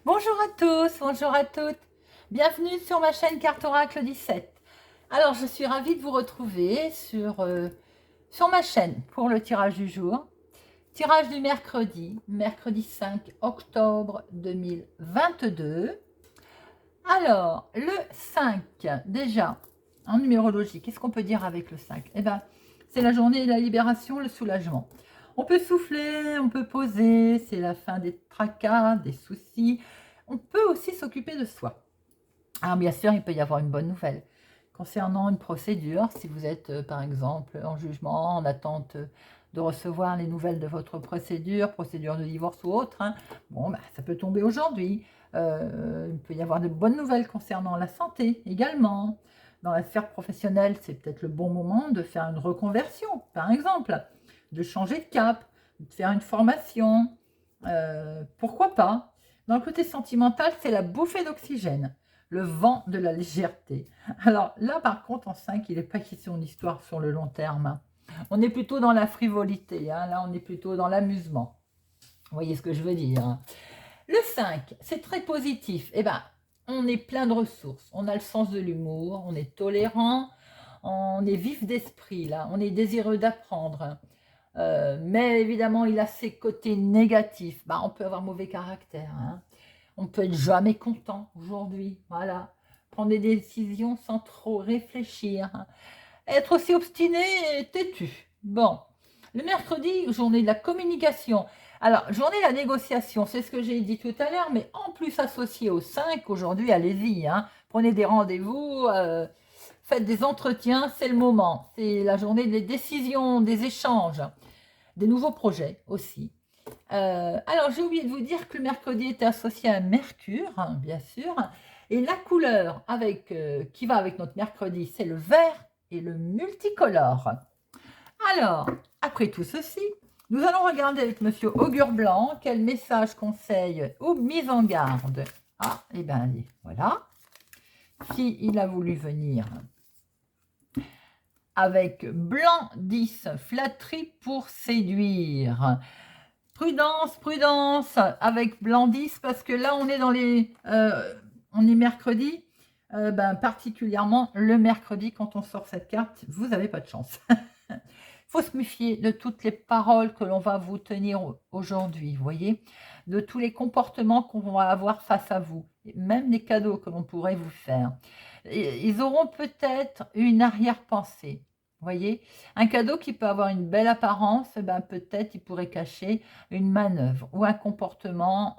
Bonjour à tous, bonjour à toutes. Bienvenue sur ma chaîne Carte Oracle 17. Alors, je suis ravie de vous retrouver sur ma chaîne pour le tirage du jour. Tirage du mercredi 5 octobre 2022. Alors, le 5, déjà, en numérologie, qu'est-ce qu'on peut dire avec le 5? Eh bien, c'est la journée de la libération, le soulagement. On peut souffler, on peut poser, c'est la fin des tracas, des soucis. On peut aussi s'occuper de soi. Alors, bien sûr, il peut y avoir une bonne nouvelle concernant une procédure. Si vous êtes, par exemple, en jugement, en attente de recevoir les nouvelles de votre procédure de divorce ou autre, hein, bon, ça peut tomber aujourd'hui. Il peut y avoir de bonnes nouvelles concernant la santé également. Dans la sphère professionnelle, c'est peut-être le bon moment de faire une reconversion, par exemple, de changer de cap, de faire une formation. Pourquoi pas? Dans le côté sentimental, c'est la bouffée d'oxygène, le vent de la légèreté. Alors là, par contre, en 5, il n'est pas question d'histoire sur le long terme. On est plutôt dans la frivolité, hein. Là, on est plutôt dans l'amusement. Vous voyez ce que je veux dire, hein. Le 5, c'est très positif. Eh ben, on est plein de ressources. On a le sens de l'humour, on est tolérant, on est vif d'esprit, là. On est désireux d'apprendre. Mais évidemment, il a ses côtés négatifs. On peut avoir mauvais caractère, hein. On peut être jamais content aujourd'hui. Voilà. Prendre des décisions sans trop réfléchir. Être aussi obstiné et têtu. Bon. Le mercredi, journée de la communication. Alors, journée de la négociation, c'est ce que j'ai dit tout à l'heure, mais en plus associé au 5, aujourd'hui, allez-y, hein. Prenez des rendez-vous, faites des entretiens, c'est le moment. C'est la journée des décisions, des échanges, des nouveaux projets aussi. Alors, j'ai oublié de vous dire que le mercredi était associé à Mercure, hein, bien sûr. Et la couleur qui va avec notre mercredi, c'est le vert et le multicolore. Alors, après tout ceci, nous allons regarder avec Monsieur Augure Blanc quel message, conseil ou mise en garde. Ah, et bien, allez, voilà. Si il a voulu venir avec Blanc 10, flatterie pour séduire. Prudence, prudence avec Blanc 10 parce que là, on est on est mercredi. Particulièrement le mercredi, quand on sort cette carte, vous n'avez pas de chance. Il faut se méfier de toutes les paroles que l'on va vous tenir aujourd'hui, vous voyez, de tous les comportements qu'on va avoir face à vous, même les cadeaux que l'on pourrait vous faire. Ils auront peut-être une arrière-pensée, vous voyez, un cadeau qui peut avoir une belle apparence, peut-être il pourrait cacher une manœuvre ou un comportement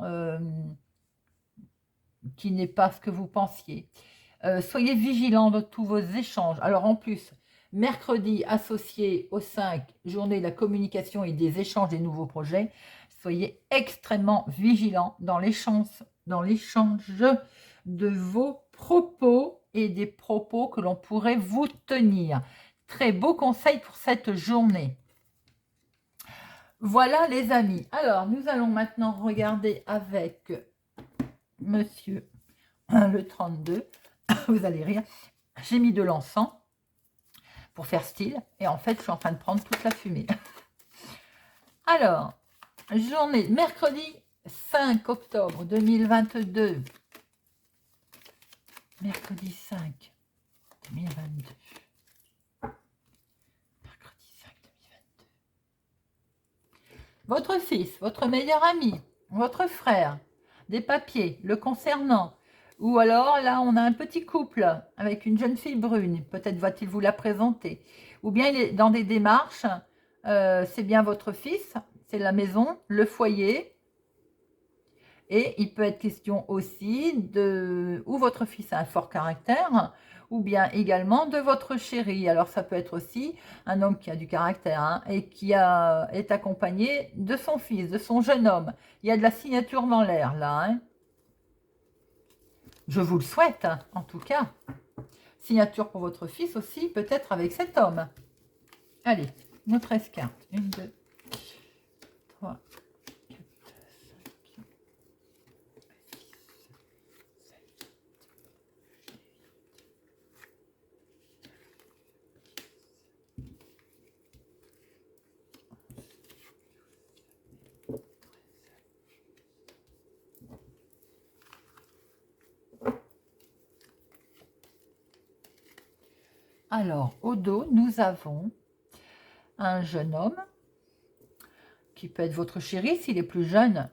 qui n'est pas ce que vous pensiez. Soyez vigilants de tous vos échanges. Alors en plus, mercredi associé au 5, journée de la communication et des échanges des nouveaux projets, soyez extrêmement vigilants dans l'échange de vos propos et des propos que l'on pourrait vous tenir. Très beau conseil pour cette journée. Voilà les amis. Alors, nous allons maintenant regarder avec monsieur le 32. Vous allez rire. J'ai mis de l'encens pour faire style. Et en fait, je suis en train de prendre toute la fumée. Alors, journée mercredi 5 octobre 2022. Mercredi 5 2022. Mercredi 5 2022. Votre fils, votre meilleur ami, votre frère, des papiers le concernant. Ou alors, là, on a un petit couple avec une jeune fille brune. Peut-être va-t-il vous la présenter. Ou bien il est dans des démarches. C'est bien votre fils, c'est la maison, le foyer. Et il peut être question aussi de ou votre fils a un fort caractère, ou bien également de votre chéri. Alors ça peut être aussi un homme qui a du caractère, hein, et est accompagné de son fils, de son jeune homme. Il y a de la signature dans l'air là, hein. Je vous le souhaite, hein, en tout cas. Signature pour votre fils aussi, peut-être avec cet homme. Allez, nos 13 cartes. 1, 2, 3, 4, 5. Alors, au dos, nous avons un jeune homme qui peut être votre chéri s'il est plus jeune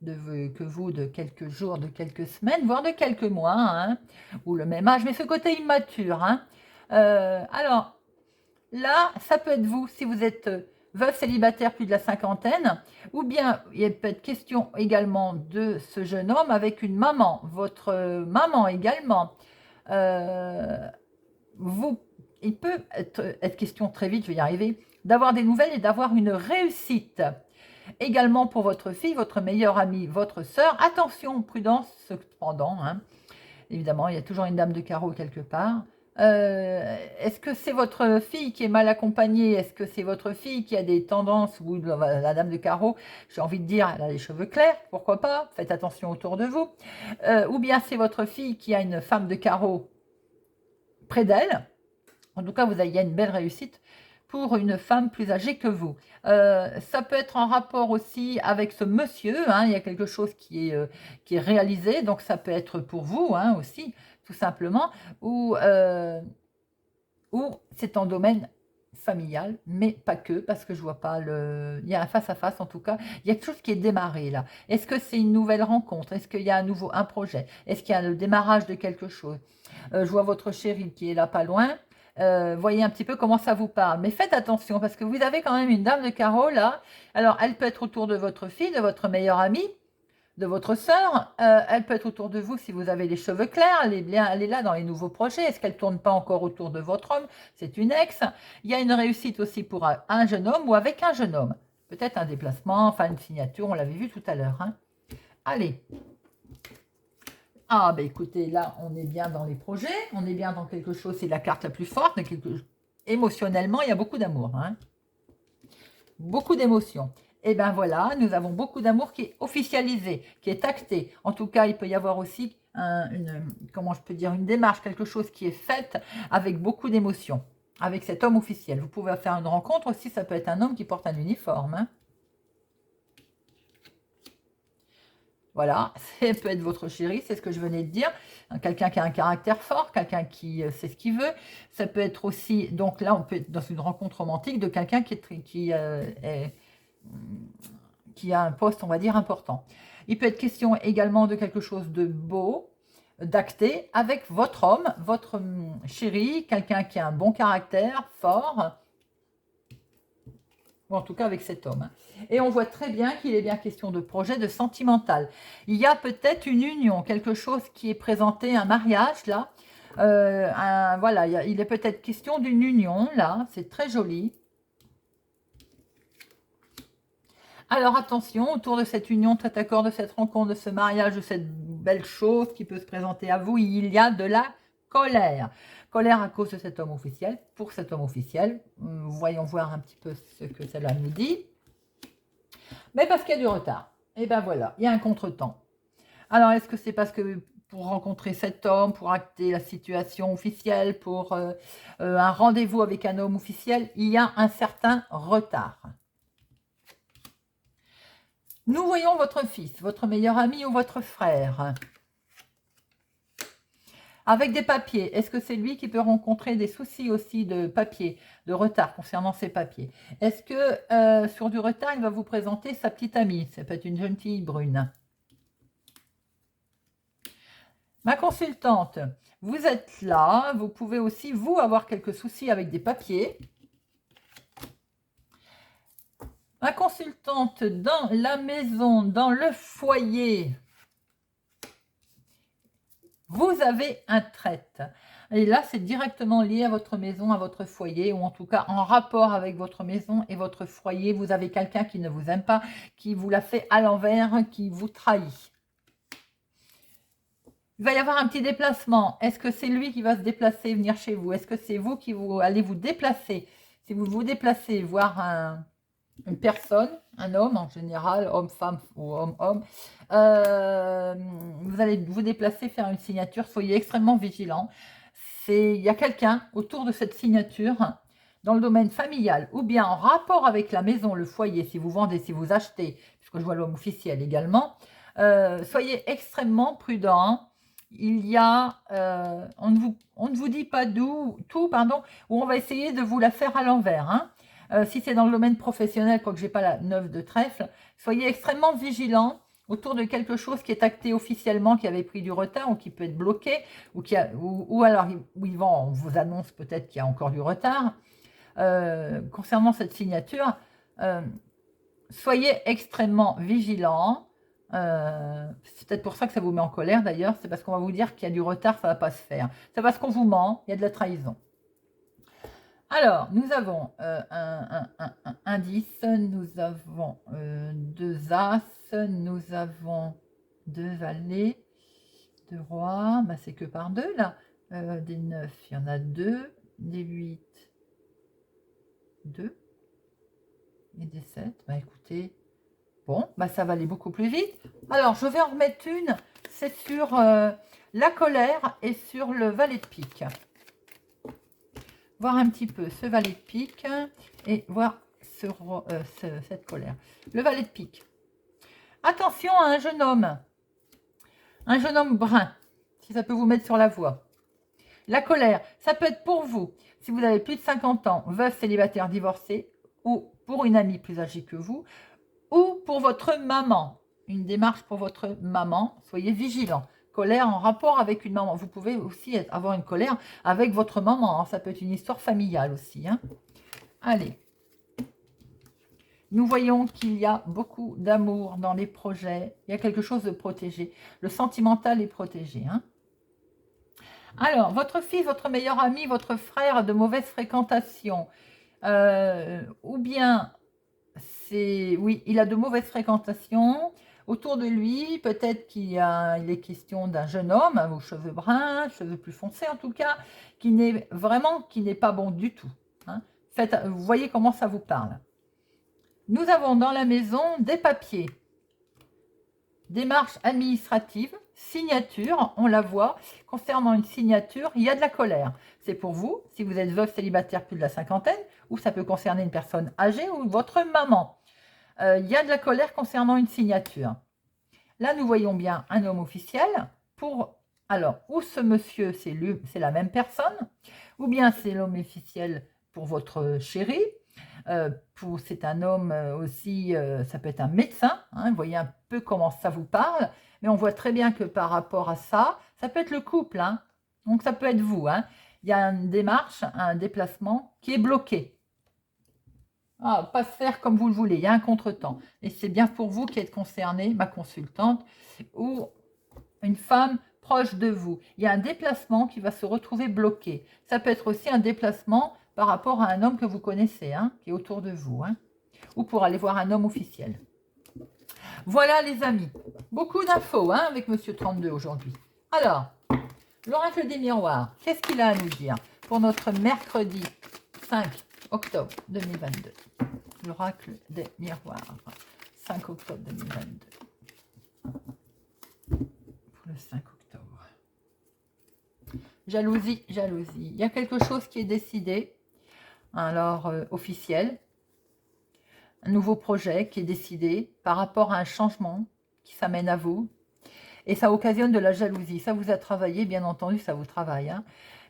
que vous, de quelques jours, de quelques semaines, voire de quelques mois, hein, ou le même âge, mais ce côté immature. Hein. Alors, là, ça peut être vous, si vous êtes veuve célibataire plus de la cinquantaine, ou bien il peut être question également de ce jeune homme avec une maman, votre maman également. Euh, vous, il peut être question très vite, je vais y arriver, d'avoir des nouvelles et d'avoir une réussite. Également pour votre fille, votre meilleure amie, votre sœur. Attention, prudence cependant. Hein. Évidemment, il y a toujours une dame de carreau quelque part. Est-ce que c'est votre fille qui est mal accompagnée? Est-ce que c'est votre fille qui a des tendances ou la dame de carreau? J'ai envie de dire, elle a les cheveux clairs, pourquoi pas? Faites attention autour de vous. Ou bien c'est votre fille qui a une femme de carreau près d'elle. En tout cas, il y a une belle réussite pour une femme plus âgée que vous. Ça peut être en rapport aussi avec ce monsieur, hein, il y a quelque chose qui est réalisé, donc ça peut être pour vous hein, aussi, tout simplement, ou c'est en domaine familial, mais pas que, parce que je vois pas le... Il y a un face-à-face en tout cas, il y a quelque chose qui est démarré là. Est-ce que c'est une nouvelle rencontre? Est-ce qu'il y a un projet? Est-ce qu'il y a le démarrage de quelque chose? Je vois votre chérie qui est là pas loin. Voyez un petit peu comment ça vous parle. Mais faites attention parce que vous avez quand même une dame de carreau là. Alors, elle peut être autour de votre fille, de votre meilleure amie, de votre sœur. Elle peut être autour de vous si vous avez les cheveux clairs. Elle est là dans les nouveaux projets. Est-ce qu'elle ne tourne pas encore autour de votre homme? C'est une ex. Il y a une réussite aussi pour un jeune homme ou avec un jeune homme. Peut-être un déplacement, enfin une signature, on l'avait vu tout à l'heure. Hein. Allez. Ah, ben écoutez, là, on est bien dans les projets, on est bien dans quelque chose, c'est la carte la plus forte, émotionnellement, il y a beaucoup d'amour, hein. Beaucoup d'émotions. Et ben voilà, nous avons beaucoup d'amour qui est officialisé, qui est acté. En tout cas, il peut y avoir aussi comment je peux dire, une démarche, quelque chose qui est faite avec beaucoup d'émotions, avec cet homme officiel. Vous pouvez faire une rencontre aussi, ça peut être un homme qui porte un uniforme, hein. Voilà, ça peut être votre chéri, c'est ce que je venais de dire. Quelqu'un qui a un caractère fort, quelqu'un qui sait ce qu'il veut. Ça peut être aussi, donc là, on peut être dans une rencontre romantique de quelqu'un qui a un poste, on va dire, important. Il peut être question également de quelque chose de beau, d'acté, avec votre homme, votre chéri, quelqu'un qui a un bon caractère, fort, ou en tout cas avec cet homme. Hein. Et on voit très bien qu'il est bien question de projet, de sentimental. Il y a peut-être une union, quelque chose qui est présenté, un mariage là. Voilà, il est peut-être question d'une union là, c'est très joli. Alors attention, autour de cette union, de cet accord, de cette rencontre, de ce mariage, de cette belle chose qui peut se présenter à vous, il y a de la colère. Colère à cause de cet homme officiel, pour cet homme officiel. Voyons voir un petit peu ce que cela nous dit. Mais parce qu'il y a du retard. Et ben voilà, il y a un contretemps. Alors, est-ce que c'est parce que pour rencontrer cet homme, pour acter la situation officielle, pour un rendez-vous avec un homme officiel, il y a un certain retard. Nous voyons votre fils, votre meilleur ami ou votre frère. Avec des papiers, est-ce que c'est lui qui peut rencontrer des soucis aussi de papier, de retard concernant ses papiers? Est-ce que sur du retard, il va vous présenter sa petite amie? Ça peut être une jeune fille brune. Ma consultante, vous êtes là, vous pouvez aussi, vous, avoir quelques soucis avec des papiers. Ma consultante, dans la maison, dans le foyer, vous avez un traite. Et là, c'est directement lié à votre maison, à votre foyer, ou en tout cas en rapport avec votre maison et votre foyer. Vous avez quelqu'un qui ne vous aime pas, qui vous l'a fait à l'envers, qui vous trahit. Il va y avoir un petit déplacement. Est-ce que c'est lui qui va se déplacer, venir chez vous? Est-ce que c'est vous qui allez vous déplacer? Si vous vous déplacez, voir une personne, un homme en général, homme-femme ou homme-homme, vous allez vous déplacer, faire une signature, soyez extrêmement vigilant. Il y a quelqu'un autour de cette signature dans le domaine familial ou bien en rapport avec la maison, le foyer, si vous vendez, si vous achetez, puisque je vois l'homme officiel également, soyez extrêmement prudent. il y a, on ne vous dit pas d'où, tout, pardon, ou on va essayer de vous la faire à l'envers. Hein. Si c'est dans le domaine professionnel, quoique je n'ai pas la 9 de trèfle, soyez extrêmement vigilants autour de quelque chose qui est acté officiellement, qui avait pris du retard ou qui peut être bloqué, ou alors on vous annonce peut-être qu'il y a encore du retard. Concernant cette signature, soyez extrêmement vigilants. C'est peut-être pour ça que ça vous met en colère d'ailleurs, c'est parce qu'on va vous dire qu'il y a du retard, ça ne va pas se faire. C'est parce qu'on vous ment, il y a de la trahison. Alors, nous avons un 10, nous avons 2 As, nous avons 2 valets, 2 rois, bah, c'est que par 2 là. Des 9, il y en a 2, des 8, 2, et des 7, bah écoutez, bon, bah ça va aller beaucoup plus vite. Alors, je vais en remettre une, c'est sur la colère et sur le valet de pique. Voir un petit peu ce valet de pique et voir cette colère. Le valet de pique. Attention à un jeune homme brun, si ça peut vous mettre sur la voie. La colère, ça peut être pour vous, si vous avez plus de 50 ans, veuf, célibataire, divorcé, ou pour une amie plus âgée que vous, ou pour votre maman. Une démarche pour votre maman, soyez vigilant. Colère en rapport avec une maman. Vous pouvez aussi avoir une colère avec votre maman. Hein. Ça peut être une histoire familiale aussi. Hein. Allez. Nous voyons qu'il y a beaucoup d'amour dans les projets. Il y a quelque chose de protégé. Le sentimental est protégé. Hein. Alors, votre fils, votre meilleur ami, votre frère de mauvaise fréquentation. Ou bien, oui, il a de mauvaises fréquentations. Autour de lui, peut-être qu'il est question d'un jeune homme, aux cheveux bruns, cheveux plus foncés en tout cas, qui n'est pas bon du tout. Hein. Vous voyez comment ça vous parle. Nous avons dans la maison des papiers, démarche administrative, signature, on la voit. Concernant une signature, il y a de la colère. C'est pour vous, si vous êtes veuf célibataire plus de la cinquantaine, ou ça peut concerner une personne âgée ou votre maman. Il y a de la colère concernant une signature. Là, nous voyons bien un homme officiel. Alors, ou ce monsieur, c'est la même personne, ou bien c'est l'homme officiel pour votre chéri. C'est un homme aussi, ça peut être un médecin. Hein, vous voyez un peu comment ça vous parle. Mais on voit très bien que par rapport à ça, ça peut être le couple. Hein, donc, ça peut être vous. Hein. Il y a une démarche, un déplacement qui est bloqué. Ah, pas se faire comme vous le voulez, il y a un contretemps. Et c'est bien pour vous qui êtes concerné, ma consultante, ou une femme proche de vous. Il y a un déplacement qui va se retrouver bloqué. Ça peut être aussi un déplacement par rapport à un homme que vous connaissez, hein, qui est autour de vous, hein, ou pour aller voir un homme officiel. Voilà les amis, beaucoup d'infos hein, avec Monsieur 32 aujourd'hui. Alors, l'oracle des miroirs, qu'est-ce qu'il a à nous dire pour notre mercredi 5 octobre 2022. L'oracle des miroirs, 5 octobre 2022. Pour le 5 octobre. Jalousie, jalousie. Il y a quelque chose qui est décidé, alors officiel. Un nouveau projet qui est décidé par rapport à un changement qui s'amène à vous. Et ça occasionne de la jalousie. Ça vous a travaillé, bien entendu, ça vous travaille. Hein.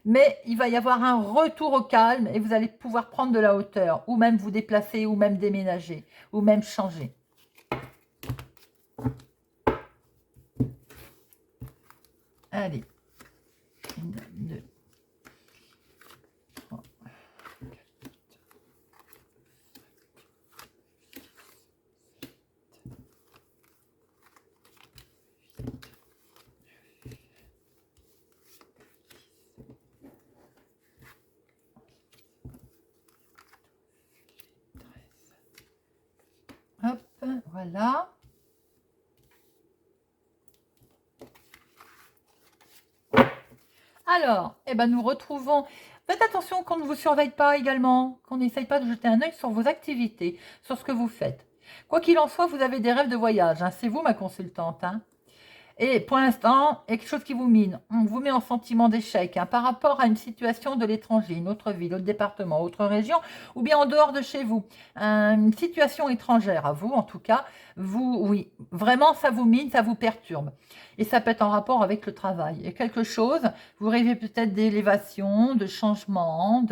Mais il va y avoir un retour au calme et vous allez pouvoir prendre de la hauteur, ou même vous déplacer, ou même déménager, ou même changer. Allez. 1, 2, 3, 4, 13. Hop, voilà. Alors, eh ben nous retrouvons. Faites attention qu'on ne vous surveille pas également, qu'on n'essaye pas de jeter un œil sur vos activités, sur ce que vous faites. Quoi qu'il en soit, vous avez des rêves de voyage. Hein. C'est vous ma consultante. Hein. Et pour l'instant, il y a quelque chose qui vous mine. On vous met en sentiment d'échec par rapport à une situation de l'étranger, une autre ville, autre département, autre région, ou bien en dehors de chez vous. Une situation étrangère à vous, en tout cas. Vous, oui, vraiment, ça vous mine, ça vous perturbe. Et ça peut être en rapport avec le travail. Et quelque chose, vous rêvez peut-être d'élévation, de changement,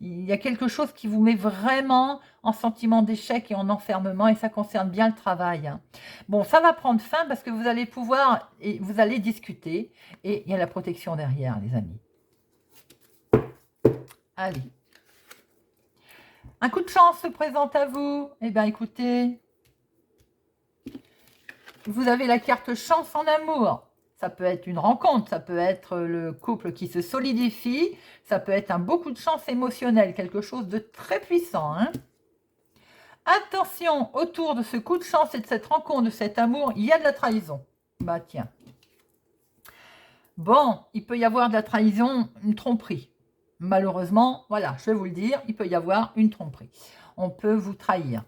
il y a quelque chose qui vous met vraiment en sentiment d'échec et en enfermement, et ça concerne bien le travail. Bon, ça va prendre fin parce que vous allez pouvoir, et vous allez discuter, et il y a la protection derrière, les amis. Allez. Un coup de chance se présente à vous. Eh bien, écoutez, vous avez la carte chance en amour. Ça peut être une rencontre, ça peut être le couple qui se solidifie, ça peut être un beau coup de chance émotionnel, quelque chose de très puissant. Attention, autour de ce coup de chance et de cette rencontre, de cet amour, il y a de la trahison. Bah tiens. Bon, il peut y avoir de la trahison, une tromperie. Malheureusement, voilà, je vais vous le dire, il peut y avoir une tromperie. On peut vous trahir.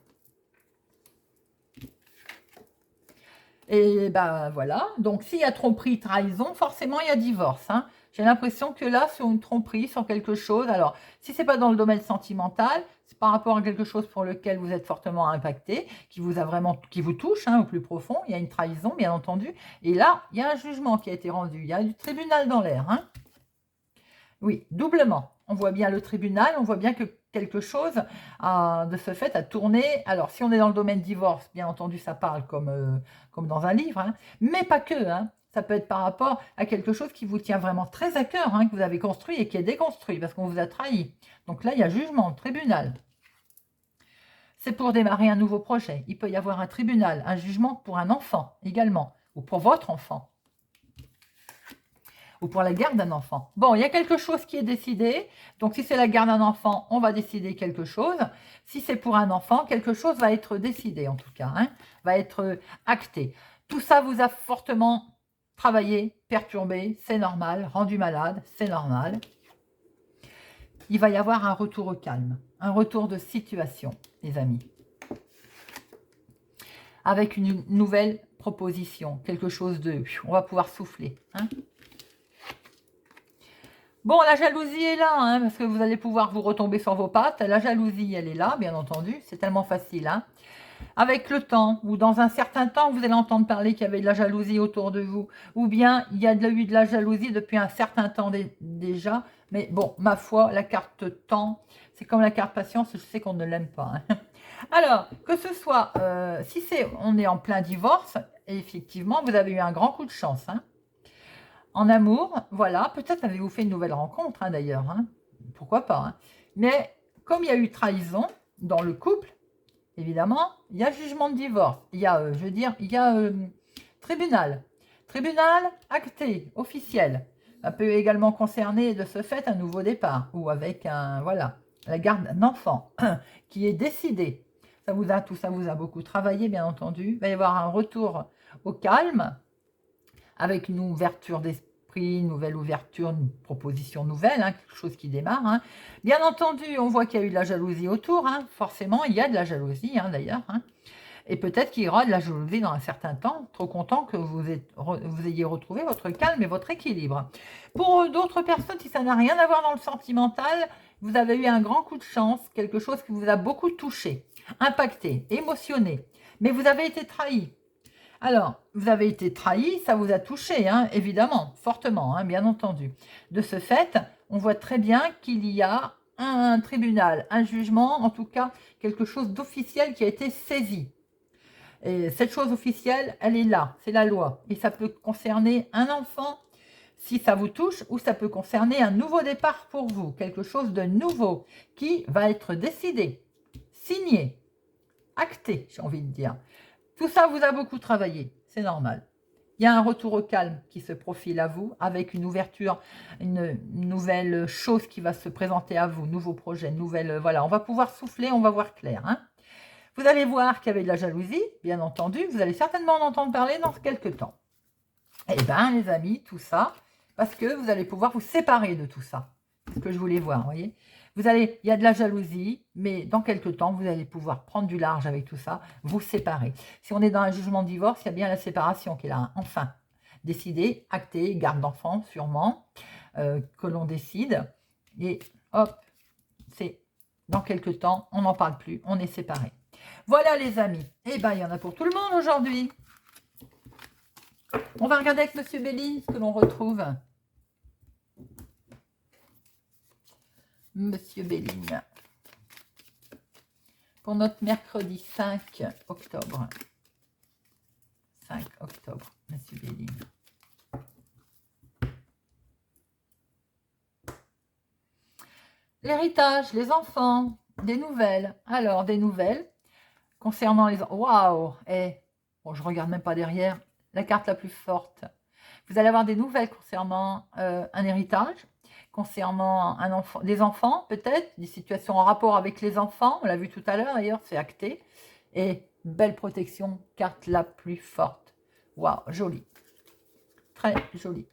Et ben voilà, donc s'il y a tromperie, trahison, forcément il y a divorce. J'ai l'impression que là, sur une tromperie, sur quelque chose, alors si ce n'est pas dans le domaine sentimental, c'est par rapport à quelque chose pour lequel vous êtes fortement impacté, qui vous a vraiment, qui vous touche au plus profond, il y a une trahison bien entendu, et là, il y a un jugement qui a été rendu, il y a du tribunal dans l'air. Oui, doublement. On voit bien le tribunal, on voit bien que quelque chose de ce fait a tourné. Alors, si on est dans le domaine divorce, bien entendu, ça parle comme dans un livre, mais pas que. Ça peut être par rapport à quelque chose qui vous tient vraiment très à cœur, que vous avez construit et qui est déconstruit parce qu'on vous a trahi. Donc là, il y a jugement, tribunal. C'est pour démarrer un nouveau projet. Il peut y avoir un tribunal, un jugement pour un enfant également, ou pour votre enfant. Ou pour la garde d'un enfant. Bon, il y a quelque chose qui est décidé. Donc, si c'est la garde d'un enfant, on va décider quelque chose. Si c'est pour un enfant, quelque chose va être décidé, en tout cas. Va être acté. Tout ça vous a fortement travaillé, perturbé, c'est normal. Rendu malade, c'est normal. Il va y avoir un retour au calme. Un retour de situation, les amis. Avec une nouvelle proposition. Quelque chose de... On va pouvoir souffler. Bon, la jalousie est là, parce que vous allez pouvoir vous retomber sur vos pattes. La jalousie, elle est là, bien entendu. C'est tellement facile. Avec le temps, ou dans un certain temps, vous allez entendre parler qu'il y avait de la jalousie autour de vous. Ou bien, il y a eu de la jalousie depuis un certain temps déjà. Mais bon, ma foi, la carte temps, c'est comme la carte patience, je sais qu'on ne l'aime pas. Alors, que ce soit, si on est en plein divorce, effectivement, vous avez eu un grand coup de chance. En amour, voilà, peut-être avez-vous fait une nouvelle rencontre, d'ailleurs, pourquoi pas. Mais comme il y a eu trahison dans le couple, évidemment, il y a jugement de divorce. Il y a, il y a tribunal. Tribunal acté, officiel. Ça peut également concerner de ce fait un nouveau départ ou avec la garde d'un enfant qui est décidé. Tout ça vous a beaucoup travaillé, bien entendu. Il va y avoir un retour au calme, avec une ouverture d'esprit, une nouvelle ouverture, une proposition nouvelle, quelque chose qui démarre. Bien entendu, on voit qu'il y a eu de la jalousie autour, forcément, il y a de la jalousie, d'ailleurs. Et peut-être qu'il y aura de la jalousie dans un certain temps, trop content que vous ayez retrouvé votre calme et votre équilibre. Pour d'autres personnes, si ça n'a rien à voir dans le sentimental, vous avez eu un grand coup de chance, quelque chose qui vous a beaucoup touché, impacté, émotionné, mais vous avez été trahi. Alors, vous avez été trahi, ça vous a touché, évidemment, fortement, bien entendu. De ce fait, on voit très bien qu'il y a un tribunal, un jugement, en tout cas, quelque chose d'officiel qui a été saisi. Et cette chose officielle, elle est là, c'est la loi. Et ça peut concerner un enfant, si ça vous touche, ou ça peut concerner un nouveau départ pour vous, quelque chose de nouveau qui va être décidé, signé, acté, j'ai envie de dire. Tout ça vous a beaucoup travaillé, c'est normal. Il y a un retour au calme qui se profile à vous, avec une ouverture, une nouvelle chose qui va se présenter à vous, nouveau projet, nouvelle... Voilà, on va pouvoir souffler, on va voir clair. Vous allez voir qu'il y avait de la jalousie, bien entendu. Vous allez certainement en entendre parler dans quelques temps. Eh bien, les amis, tout ça, parce que vous allez pouvoir vous séparer de tout ça. C'est ce que je voulais voir, vous voyez. Il y a de la jalousie, mais dans quelques temps, vous allez pouvoir prendre du large avec tout ça, vous séparer. Si on est dans un jugement de divorce, il y a bien la séparation qui est là, enfin. décider, acter, garde d'enfant sûrement, que l'on décide. Et hop, c'est dans quelques temps, on n'en parle plus, on est séparés. Voilà les amis, et ben il y en a pour tout le monde aujourd'hui. On va regarder avec Monsieur Béline ce que l'on retrouve. Monsieur Béline. Pour notre mercredi 5 octobre. 5 octobre, Monsieur Béline. L'héritage, les enfants, des nouvelles. Alors, des nouvelles concernant les... Waouh! Bon, je ne regarde même pas derrière. La carte la plus forte. Vous allez avoir des nouvelles concernant un héritage, concernant un enfant, des enfants peut-être, des situations en rapport avec les enfants. On l'a vu tout à l'heure d'ailleurs, c'est acté. Et belle protection, carte la plus forte. Waouh, jolie. Très jolie.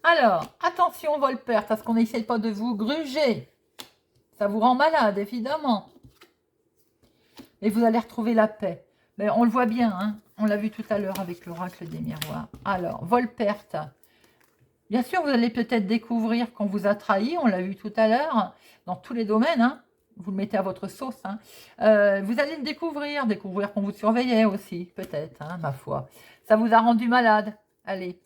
Alors, attention Volperte, parce qu'on n'essaie pas de vous gruger. Ça vous rend malade, évidemment. Et vous allez retrouver la paix. Mais on le voit bien, hein, on l'a vu tout à l'heure avec l'oracle des miroirs. Alors, Volperte. Bien sûr, vous allez peut-être découvrir qu'on vous a trahi, on l'a vu tout à l'heure, dans tous les domaines, hein. Vous le mettez à votre sauce. Hein. Vous allez le découvrir qu'on vous surveillait aussi, peut-être, hein, ma foi. Ça vous a rendu malade. Allez,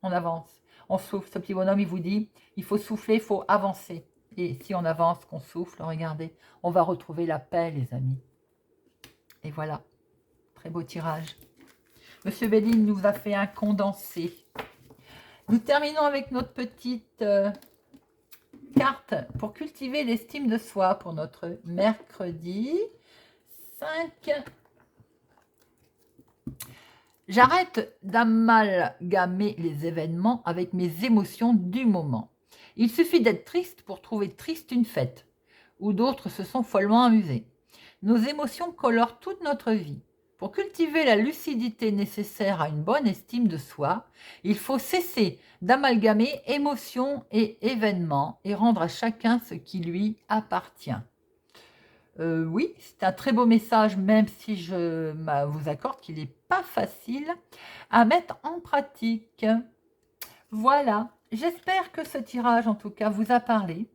on avance. On souffle. Ce petit bonhomme, il vous dit, il faut souffler, il faut avancer. Et si on avance, qu'on souffle, regardez, on va retrouver la paix, les amis. Et voilà, très beau tirage. Monsieur Béline nous a fait un condensé. Nous terminons avec notre petite carte pour cultiver l'estime de soi pour notre mercredi 5. J'arrête d'amalgamer les événements avec mes émotions du moment. Il suffit d'être triste pour trouver triste une fête, où d'autres se sont follement amusés. Nos émotions colorent toute notre vie. Pour cultiver la lucidité nécessaire à une bonne estime de soi, il faut cesser d'amalgamer émotions et événements et rendre à chacun ce qui lui appartient. Oui, c'est un très beau message, même si je vous accorde qu'il n'est pas facile à mettre en pratique. Voilà, j'espère que ce tirage, en tout cas, vous a parlé,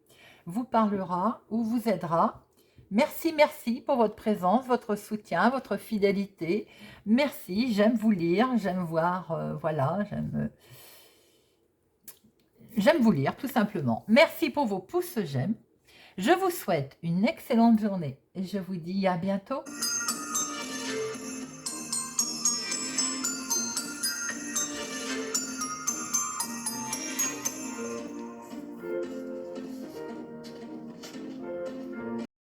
vous parlera ou vous aidera. Merci, merci pour votre présence, votre soutien, votre fidélité. Merci, j'aime vous lire, j'aime voir, voilà, j'aime vous lire, tout simplement. Merci pour vos pouces j'aime. Je vous souhaite une excellente journée et je vous dis à bientôt.